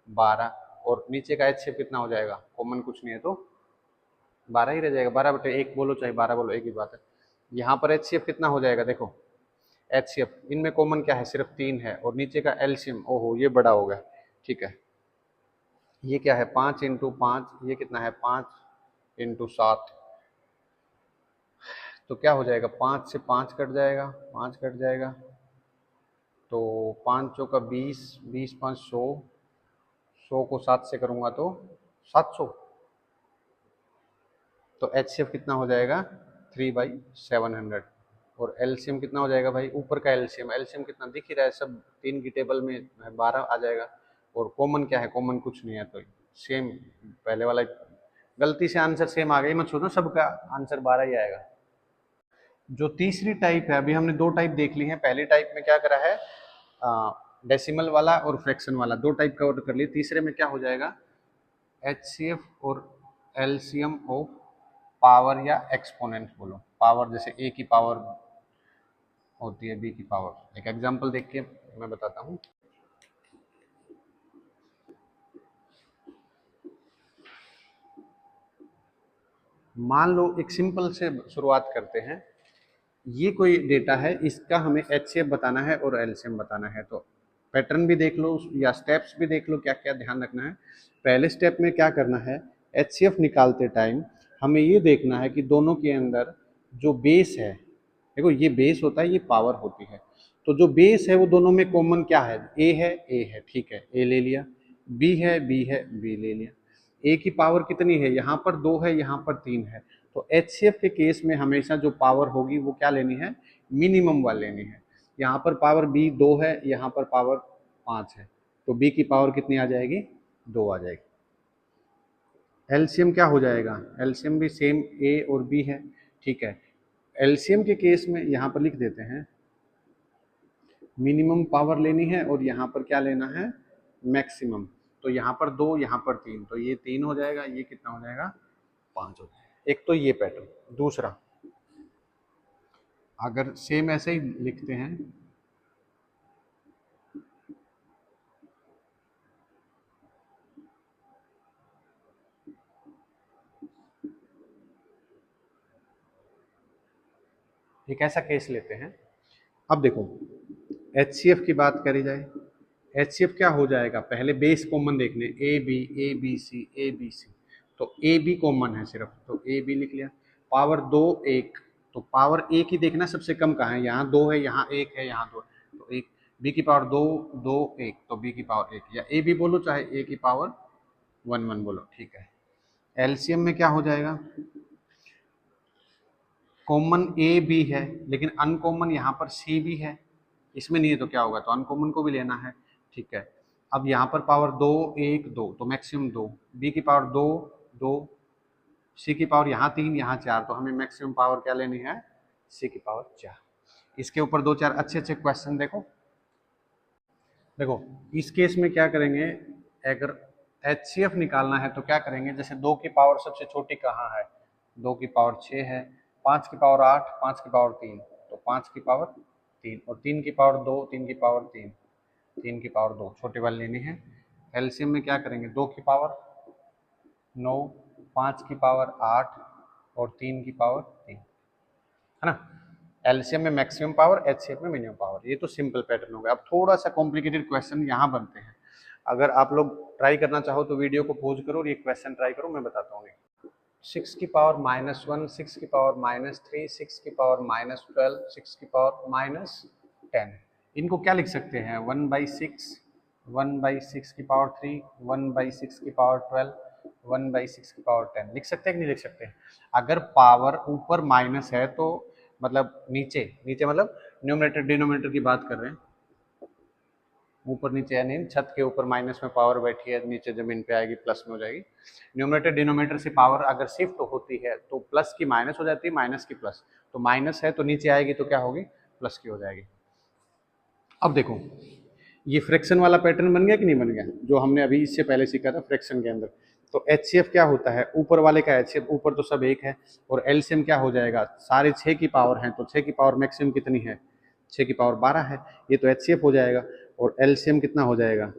12, और नीचे का एचसीएफ कितना हो जाएगा, कॉमन कुछ नहीं है तो 12 ही रह जाएगा, 12/1 बोलो चाहे 12 बोलो एक ही बात है। यहाँ पर एचसीएफ कितना हो जाएगा, देखो एचसीएफ इनमें कॉमन क्या है सिर्फ 3 है, और नीचे का एलसीएम ओहो ये बड़ा हो गया, ठीक है, ये क्या है 5 × 5, ये कितना है 5 × 7, तो क्या हो जाएगा 5 से 5 कट जाएगा, 5 कट जाएगा, तो 5 चौका 20, 20 5 100, 100 को 7 से करूंगा तो 700, तो HCF कितना हो जाएगा 3/700। और LCM कितना हो जाएगा भाई, ऊपर का LCM कितना दिख ही रहा है, सब 3 की टेबल में 12 आ जाएगा। और कॉमन क्या है, कॉमन कुछ नहीं है, तो सेम पहले वाला, गलती से आंसर सेम आ गई मत सोचो सबका आंसर 12 ही आएगा। जो तीसरी टाइप है, अभी हमने 2 टाइप देख ली है। पहली टाइप में क्या करा है, डेसिमल वाला और फ्रैक्शन वाला, 2 टाइप का ऑर्डर कर लिए। तीसरे में क्या हो जाएगा, HCF और LCM ऑफ पावर या एक्सपोनेंट बोलो। पावर जैसे A की पावर होती है B की पावर। एक एग्जांपल देख के मैं बताता हूँ। मान लो एक सिंपल से शुरुआत करते हैं। ये कोई डेटा है, इसका हमें HCF बताना है और LCM बताना है। तो पैटर्न भी देख लो या स्टेप्स भी देख लो, क्या क्या ध्यान रखना है। पहले स्टेप में क्या करना है, HCF निकालते टाइम हमें ये देखना है कि दोनों के अंदर जो बेस है, देखो ये बेस होता है, ये पावर होती है। तो जो बेस है वो दोनों में कॉमन क्या है, ए है, ठीक है, ए ले लिया। बी है, बी ले लिया। ए की पावर कितनी है, यहाँ पर 2 है, यहाँ पर 3 है। तो HCF के केस में हमेशा जो पावर होगी वो क्या लेनी है, मिनिमम वाली लेनी है। यहाँ पर पावर बी 2 है, यहाँ पर पावर 5 है, तो बी की पावर कितनी आ जाएगी, 2 आ जाएगी। LCM क्या हो जाएगा, LCM भी सेम ए और बी है, ठीक है। LCM के केस में यहाँ पर लिख देते हैं, मिनिमम पावर लेनी है और यहाँ पर क्या लेना है, मैक्सिमम। तो यहाँ पर 2, यहाँ पर 3, तो ये 3 हो जाएगा, ये कितना हो जाएगा, 5 हो जाएगा। एक तो ये पैटर्न। दूसरा, अगर सेम ऐसे ही लिखते हैं, एक ऐसा केस लेते हैं। अब देखो HCF की बात करी जाए, HCF क्या हो जाएगा, पहले बेस कॉमन देखने, ए बी सी। तो ए बी कॉमन है सिर्फ, तो ए बी लिख लिया। पावर 2 1, तो पावर एक ही देखना सबसे कम कहाँ है, यहाँ 2 है, यहाँ 1 है, यहाँ 2 है, तो 1। बी की पावर 2 2 1, तो बी की पावर 1, या ए बी बोलो चाहे ए की पावर 1 1 बोलो, ठीक है। LCM में क्या हो जाएगा, कॉमन ए बी है, लेकिन अनकॉमन यहाँ पर सी भी है, इसमें नहीं है तो क्या होगा, तो अनकॉमन को भी लेना है, ठीक है। अब यहाँ पर पावर 2 1 2, तो मैक्सिमम 2, बी की पावर 2 2, सी की पावर यहाँ 3 यहाँ 4, तो हमें मैक्सिमम पावर क्या लेनी है, सी की पावर 4। इसके ऊपर 2-4 अच्छे अच्छे क्वेश्चन देखो। देखो इस केस में क्या करेंगे, अगर HCF निकालना है तो क्या करेंगे, जैसे 2 की पावर सबसे छोटी कहाँ है, 2 की पावर 6 है, 5 की पावर 8, 5 की पावर 3, तो 5 की पावर 3, और 3 की पावर 2, 3 की पावर 3, 3 की पावर 2, छोटी वाली लेनी है। LCM में क्या करेंगे, 2 की पावर 9, 5 की पावर 8 और 3 की पावर 3, है ना। LCM में मैक्सिमम पावर, HCF में मिनिमम पावर। ये तो सिंपल पैटर्न हो गया। अब थोड़ा सा कॉम्प्लिकेटेड क्वेश्चन यहाँ बनते हैं। अगर आप लोग ट्राई करना चाहो तो वीडियो को पॉज करो और ये क्वेश्चन ट्राई करो, मैं बताता हूँ। 6 की पावर -1, 6 की पावर -3, 6 की पावर -12, 6 की पावर -10, इनको क्या लिख सकते हैं, 1/6, 1/6 की पावर 3, 1/6 की पावर 12, 1/6 की पावर 10, लिख सकते हैं कि नहीं लिख सकते हैं। अगर पावर ऊपर माइनस है तो मतलब नीचे नीचे मतलब न्यूमरेटर डिनोमिनेटर की बात कर रहे हैं, ऊपर नीचे है नहीं, छत के ऊपर माइनस में पावर बैठी है, नीचे जमीन पे आएगी प्लस में हो जाएगी। न्यूमरेटर डिनोमिनेटर से पावर अगर शिफ्ट होती है तो प्लस की माइनस हो जाती है, माइनस की प्लस, तो माइनस है तो नीचे आएगी तो क्या होगी, प्लस की हो जाएगी। अब देखो ये फ्रैक्शन वाला पैटर्न बन गया कि नहीं बन गया, जो हमने अभी इससे पहले सीखा था फ्रैक्शन के अंदर। तो HCF क्या होता है, ऊपर वाले का HCF, ऊपर तो सब एक है, और LCM क्या हो जाएगा, सारे 6 की पावर हैं, तो 6 की पावर मैक्सिमम कितनी है, 6 की पावर 12 है, ये तो HCF हो जाएगा। और LCM कितना हो जाएगा,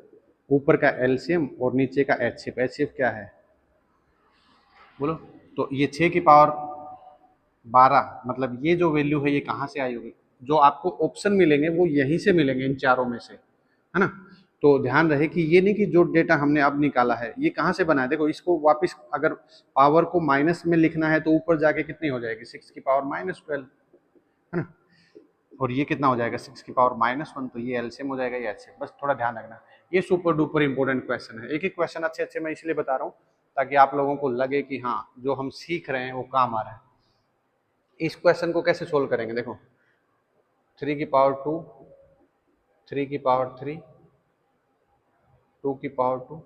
ऊपर का LCM और नीचे का HCF। HCF क्या है बोलो, तो ये 6 की पावर 12, मतलब ये जो वैल्यू है ये कहाँ से आई होगी, जो आपको ऑप्शन मिलेंगे वो यहीं से मिलेंगे, इन चारों में से, है ना। तो ध्यान रहे कि ये नहीं कि जो डेटा हमने अब निकाला है ये कहाँ से बना है। देखो इसको वापस अगर पावर को माइनस में लिखना है तो ऊपर जाके कितनी हो जाएगी, 6 की पावर -12, है ना। और ये कितना हो जाएगा, 6 की पावर -1, तो ये LCM हो जाएगा, ये HCF। बस थोड़ा ध्यान रखना, ये सुपर डुपर इंपॉर्टेंट क्वेश्चन है। एक एक क्वेश्चन अच्छे अच्छे मैं इसलिए बता रहा हूँ ताकि आप लोगों को लगे कि हाँ जो हम सीख रहे हैं वो काम आ रहा है। इस क्वेश्चन को कैसे सोल्व करेंगे, देखो 3 की पावर 2, 3 की पावर 3, 2 की पावर 2,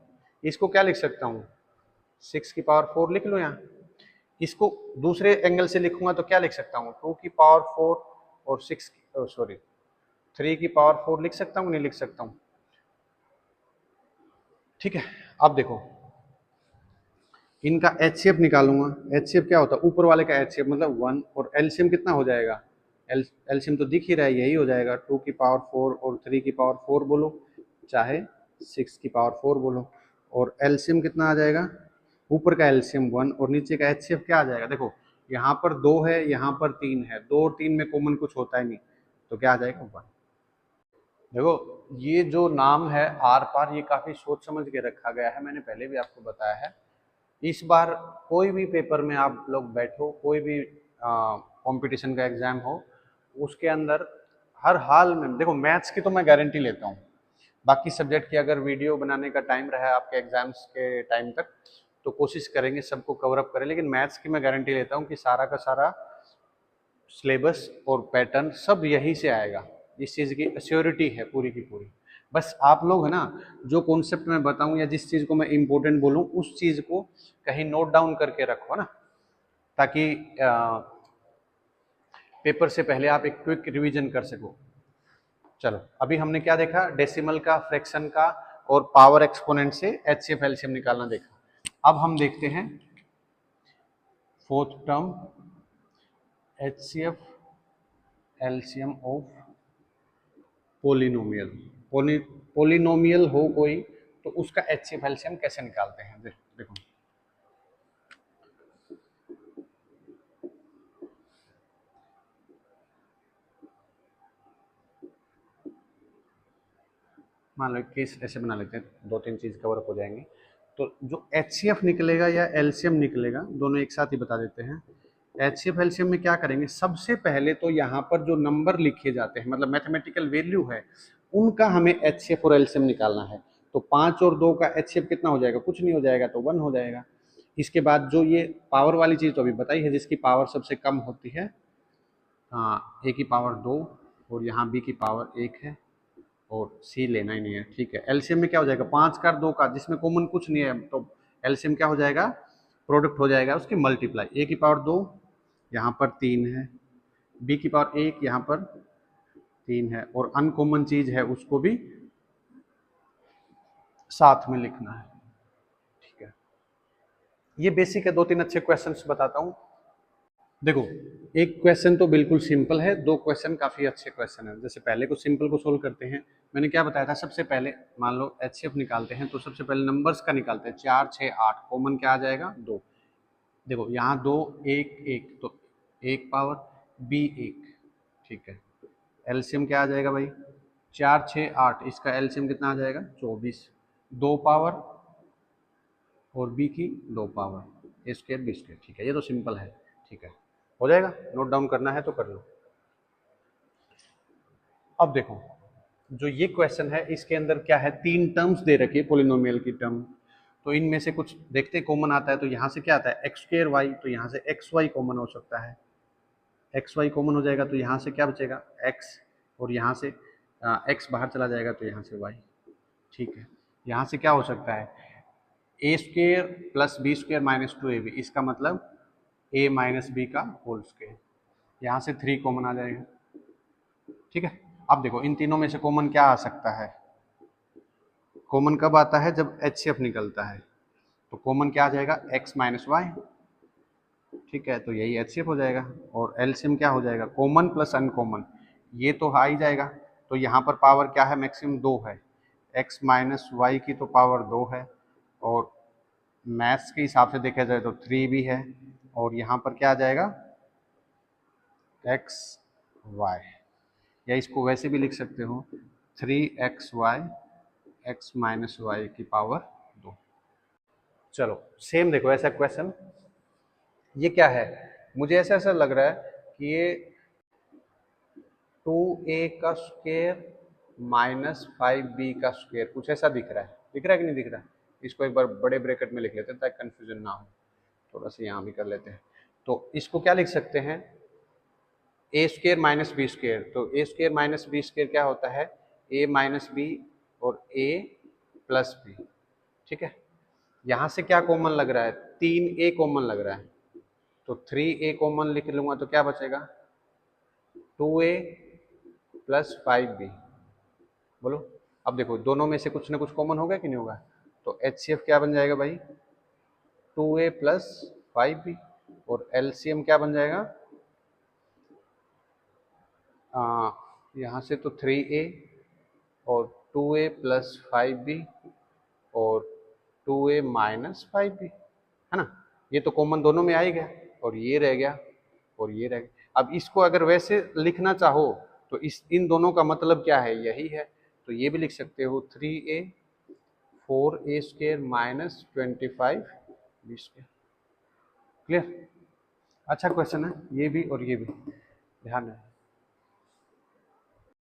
इसको क्या लिख सकता हूँ 6 की पावर 4 लिख लो यहाँ। इसको दूसरे एंगल से लिखूंगा तो क्या लिख सकता हूँ 2 की पावर 4 और 6 की सॉरी 3 की पावर 4 लिख सकता हूँ, नहीं लिख सकता हूँ। ठीक है, अब देखो इनका HCF निकालूंगा। HCF क्या होता है, ऊपर वाले का HCF मतलब 1, और LCM कितना हो जाएगा, LCM तो दिख ही रहा है, यही हो जाएगा 2 की पावर 4 और 3 की पावर 4 बोलो, चाहे 6 की पावर 4 बोलो, और LCM कितना आ जाएगा, ऊपर का LCM 1 और नीचे का HCF क्या आ जाएगा। देखो यहाँ पर 2 है, यहाँ पर 3 है, 2 और 3 में कॉमन कुछ होता ही नहीं, तो क्या आ जाएगा 1। देखो ये जो नाम है आर पार, ये काफी सोच समझ के रखा गया है, मैंने पहले भी आपको बताया है। इस बार कोई भी पेपर में आप लोग बैठो, कोई भी कंपटीशन का एग्जाम हो, उसके अंदर हर हाल में देखो मैथ्स की तो मैं गारंटी लेता हूँ, बाकी सब्जेक्ट की अगर वीडियो बनाने का टाइम रहा आपके एग्जाम्स के टाइम तक तो कोशिश करेंगे सबको कवर अप करें, लेकिन मैथ्स की मैं गारंटी लेता हूँ कि सारा का सारा सिलेबस और पैटर्न सब यही से आएगा, इस चीज़ की अश्योरिटी है पूरी की पूरी। बस आप लोग है ना जो कॉन्सेप्ट मैं बताऊं या जिस चीज़ को मैं इम्पोर्टेंट बोलूं उस चीज़ को कहीं नोट डाउन करके रखो ना, ताकि पेपर से पहले आप एक क्विक रिवीजन कर सको। चलो अभी हमने क्या देखा, डेसिमल का, फ्रैक्शन का और पावर एक्सपोनेंट से HCF LCM निकालना देखा। अब हम देखते हैं fourth term HCF LCM of polynomial. Polynomial हो कोई तो उसका HCF LCM कैसे निकालते हैं, देखो मान लो केस ऐसे बना लेते हैं, 2-3 चीज कवर अप हो जाएंगी। तो जो HCF निकलेगा या LCM निकलेगा, दोनों एक साथ ही बता देते हैं। HCF LCM में क्या करेंगे, सबसे पहले तो यहाँ पर जो नंबर लिखे जाते हैं मतलब मैथमेटिकल वैल्यू है उनका हमें HCF और LCM निकालना है। तो 5 और 2 का HCF कितना हो जाएगा, कुछ नहीं हो जाएगा, तो 1 हो जाएगा। इसके बाद जो ये पावर वाली चीज़ तो अभी बताई है, जिसकी पावर सबसे कम होती है, हाँ A की पावर 2 और यहाँ B की पावर 1 है और C लेना ही नहीं है। ठीक है, एलसीएम में क्या हो जाएगा, 5 का 2 का, जिसमें कॉमन कुछ नहीं है, तो एलसीएम क्या हो जाएगा, प्रोडक्ट हो जाएगा उसकी मल्टीप्लाई। A की पावर 2 यहाँ पर 3 है, B की पावर 1 यहाँ पर 3 है, और अनकॉमन चीज है उसको भी साथ में लिखना है। ठीक है, ये बेसिक है। 2-3 अच्छे क्वेश्चंस बताता हूँ। देखो एक क्वेश्चन तो बिल्कुल सिंपल है, 2 क्वेश्चन काफी अच्छे क्वेश्चन है। जैसे पहले को सिंपल को सोल्व करते हैं, मैंने क्या बताया था, सबसे पहले मान लो HCF निकालते हैं तो सबसे पहले नंबर्स का निकालते हैं, 4 6 8, कॉमन क्या आ जाएगा 2। देखो यहाँ 2 1 1 तो 1 पावर B 1, ठीक है। एलसीएम क्या आ जाएगा भाई, 4 6 8, इसका एलसीएम कितना आ जाएगा 24, 2 पावर और B की 2 power, A square B square. ठीक है, ये तो सिंपल है। ठीक है, हो जाएगा, नोट डाउन करना है तो कर लो। अब देखो जो ये क्वेश्चन है इसके अंदर क्या है, 3 टर्म्स दे रखी है पोलिनोमियल की टर्म, तो इनमें से कुछ देखते कॉमन आता है। तो यहाँ से क्या आता है एक्स स्क्वायर वाई, तो यहाँ से एक्स वाई कॉमन हो सकता है, एक्स वाई कॉमन हो जाएगा तो यहाँ से क्या बचेगा एक्स, और यहाँ से एक्स बाहर चला जाएगा तो यहाँ से वाई। ठीक है, यहाँ से क्या हो सकता है a square plus b square minus 2ab, इसका मतलब a माइनस बी का होल स्क्वेयर, यहाँ से 3 कॉमन आ जाएगा। ठीक है, अब देखो इन तीनों में से कॉमन क्या आ सकता है, कॉमन कब आता है जब HCF निकलता है, तो कॉमन क्या आ जाएगा x माइनस वाई। ठीक है, तो यही HCF हो जाएगा। और एलसीएम क्या हो जाएगा, कॉमन प्लस अनकॉमन, ये तो आ ही जाएगा। तो यहाँ पर पावर क्या है, मैक्सिमम 2 है, x माइनस वाई की तो पावर 2 है, और मैथ्स के हिसाब से देखा जाए तो 3 भी है, और यहाँ पर क्या आ जाएगा x y, या इसको वैसे भी लिख सकते हो 3xy x माइनस वाई की पावर 2। चलो सेम देखो ऐसा क्वेश्चन, ये क्या है, मुझे ऐसा ऐसा लग रहा है कि ये 2a का स्क्वायर माइनस 5b का स्क्वायर, कुछ ऐसा दिख रहा है, दिख रहा है कि नहीं दिख रहा है। इसको एक बार बड़े ब्रैकेट में लिख लेते हैं ताकि कन्फ्यूजन ना हो। थोड़ा सा यहाँ भी कर लेते हैं। तो इसको क्या लिख सकते हैं, ए स्क्वेयर माइनस बी स्क्वेयर। तो ए स्क्वेयर माइनस बी स्क्वेयर क्या होता है, ए माइनस बी और ए प्लस बी। ठीक है, यहाँ से क्या कॉमन लग रहा है, 3a कॉमन लग रहा है, तो 3a कॉमन लिख लूंगा तो क्या बचेगा, 2a प्लस 5b। बोलो, अब देखो दोनों में से कुछ ना कुछ कॉमन होगा कि नहीं होगा, तो HCF क्या बन जाएगा भाई, 2a प्लस 5b। और LCM क्या बन जाएगा, यहाँ से तो 3a और 2a प्लस 5b और 2a माइनस 5b, है ना। ये तो कॉमन दोनों में आ ही गया, और ये रह गया और ये रह गया। अब इसको अगर वैसे लिखना चाहो तो इन दोनों का मतलब क्या है, यही है। तो ये भी लिख सकते हो 3a 4a square minus 25b square. Clear, अच्छा क्वेश्चन है ये भी और ये भी, ध्यान है।